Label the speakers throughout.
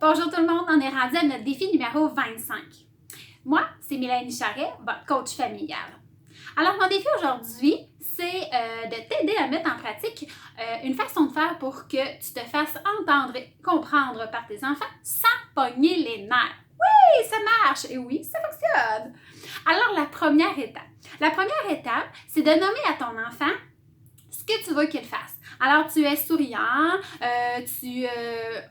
Speaker 1: Bonjour tout le monde, on est rendu à notre défi numéro 25. Moi, c'est Mélanie Charret, votre coach familial. Alors, mon défi aujourd'hui, c'est de t'aider à mettre en pratique une façon de faire pour que tu te fasses entendre et comprendre par tes enfants sans pogner les nerfs. Oui, ça marche! Et oui, ça fonctionne! Alors, la première étape, c'est de nommer à ton enfant ce que tu veux qu'il fasse. Alors, tu es souriant, tu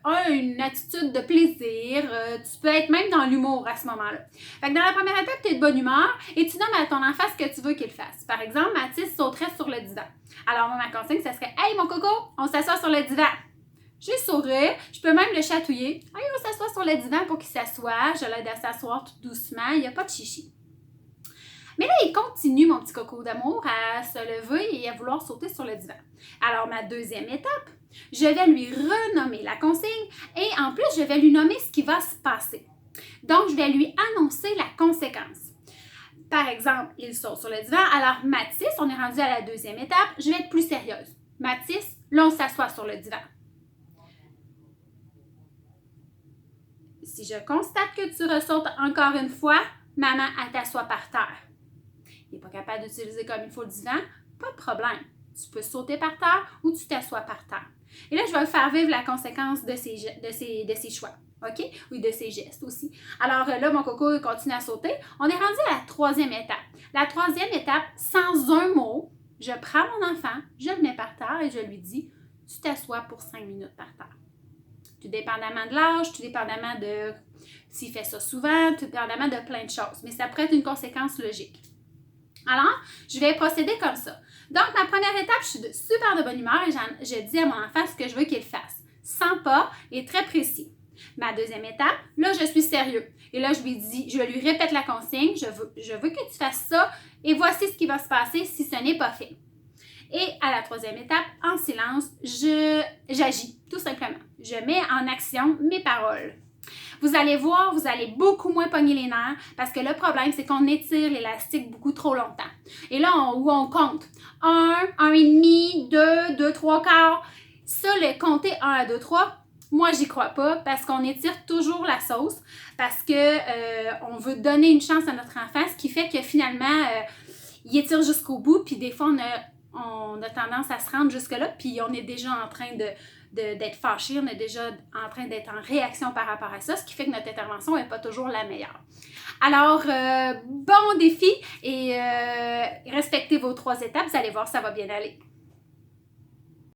Speaker 1: as une attitude de plaisir, tu peux être même dans l'humour à ce moment-là. Fait que dans la première étape, tu es de bonne humeur et tu nommes à ton enfant ce que tu veux qu'il fasse. Par exemple, Mathis sauterait sur le divan. Alors, moi, ma consigne, ça serait « Hey, mon coco, on s'assoit sur le divan! » Je vais sourire, je peux même le chatouiller. « Hey, on s'assoit sur le divan pour qu'il s'assoie. » Je l'aide à s'asseoir tout doucement, il n'y a pas de chichi. Mais là, il continue, mon petit coco d'amour, à se lever et à vouloir sauter sur le divan. Alors, ma deuxième étape, je vais lui renommer la consigne et en plus, je vais lui nommer ce qui va se passer. Donc, je vais lui annoncer la conséquence. Par exemple, il saute sur le divan. Alors, Mathis, on est rendu à la deuxième étape, je vais être plus sérieuse. Mathis, là, on s'assoit sur le divan. Si je constate que tu ressautes encore une fois, maman, elle t'assoit par terre. Il n'est pas capable d'utiliser comme il faut le divan, pas de problème. Tu peux sauter par terre ou tu t'assois par terre. Et là, je vais faire vivre la conséquence de ses choix, OK? Oui, de ses gestes aussi. Alors là, mon coco continue à sauter. On est rendu à la troisième étape. La troisième étape, sans un mot, je prends mon enfant, je le mets par terre et je lui dis « Tu t'assois pour 5 minutes par terre. » Tout dépendamment de l'âge, tout dépendamment de s'il fait ça souvent, tout dépendamment de plein de choses. Mais ça pourrait être une conséquence logique. Alors, je vais procéder comme ça. Donc, ma première étape, je suis super de bonne humeur et je dis à mon enfant ce que je veux qu'il fasse. Sans pas et très précis. Ma deuxième étape, là, je suis sérieux. Et là, je lui répète la consigne, je veux que tu fasses ça et voici ce qui va se passer si ce n'est pas fait. Et à la troisième étape, en silence, j'agis, tout simplement. Je mets en action mes paroles. Vous allez voir, vous allez beaucoup moins pogner les nerfs parce que le problème, c'est qu'on étire l'élastique beaucoup trop longtemps. Et là, on compte 1, 1,5, 2, 2, 3 quarts. Ça, le compter 1 à 2, 3, moi, j'y crois pas parce qu'on étire toujours la sauce parce que on veut donner une chance à notre enfant, ce qui fait que finalement, il étire jusqu'au bout. Puis des fois, on a tendance à se rendre jusque-là, puis on est déjà en train d'être fâché, on est déjà en train d'être en réaction par rapport à ça, ce qui fait que notre intervention n'est pas toujours la meilleure. Alors, bon défi et respectez vos 3 étapes, vous allez voir, ça va bien aller.